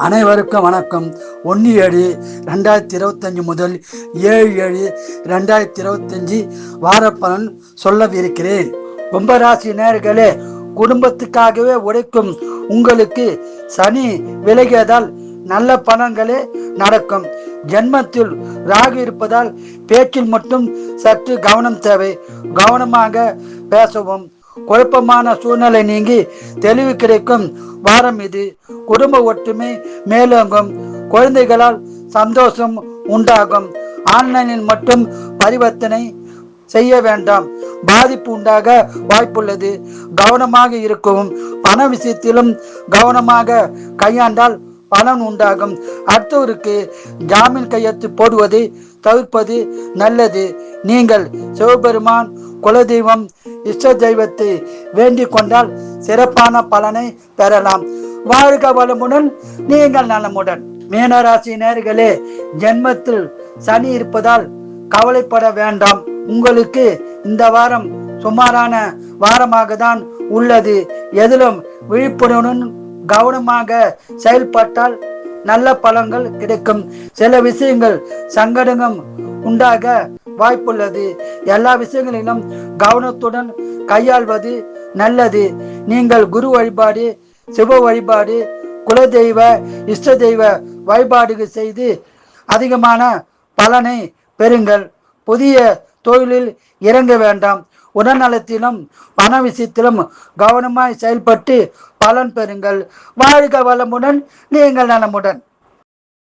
அனைவருக்கும் வணக்கம். 1/7/2025 முதல் 7/7/2025 வாரப்பலன் சொல்லவிருக்கிறேன். கும்பராசி நேயர்களே, குடும்பத்துக்காகவே உழைக்கும் உங்களுக்கு சனி விலகியதால் நல்ல பலன்களே நடக்கும். ஜென்மத்தில் ராகு இருப்பதால் பேச்சில் மட்டும் சற்று கவனம் தேவை. கவனமாக பேசவும். குழப்பமான சூழ்நிலை நீங்கி தெளிவு கிடைக்கும் வாரம் இது. குடும்ப ஒற்றுமை மேலோங்கும். குழந்தைகளால் சந்தோஷம் உண்டாகும். ஆன்லைனில் மட்டும் பரிவர்த்தனை செய்ய வேண்டாம், பாதிப்பு உண்டாக வாய்ப்புள்ளது. கவனமாக இருக்கவும். பண விஷயத்திலும் கவனமாக கையாண்டால் பலன் உண்டாகும். அடுத்தவருக்கு ஜாமீன் கையெழுத்து போடுவதை தவிர்ப்பது நல்லது. நீங்கள் சிவபெருமான், குலதெய்வம், இஷ்ட தெய்வத்தை வேண்டிக் கொண்டால் சிறப்பான பலனை பெறலாம். வாழ்க வளமுடன், நீங்கள் நலமுடன். மீனராசி நேயர்களே, ஜென்மத்தில் சனி இருப்பதால் கவலைப்பட வேண்டாம். உங்களுக்கு இந்த வாரம் சுமாரான வாரமாக தான் உள்ளது. எதிலும் விழிப்புணர்வுடன் கவனமாக செயல்பட்டால் நல்ல பலன்கள் கிடைக்கும். சில விஷயங்கள் சங்கடங்கள் உண்டாக வாய்ப்புள்ளது. எல்லா விஷயங்களிலும் கவனத்துடன் கையாள்வது நல்லது. நீங்கள் குரு வழிபாடு, சிவ வழிபாடு, குலதெய்வ, இஷ்ட தெய்வ வழிபாடு செய்து அதிகமான பலனை பெறுங்கள். புதிய தொழிலில் இறங்க வேண்டாம். உடல்நலத்திலும் பண விஷயத்திலும் கவனமாய் செயல்பட்டு பலன் பெறுங்கள். வாழ்க வளமுடன், நீங்கள் நலமுடன்.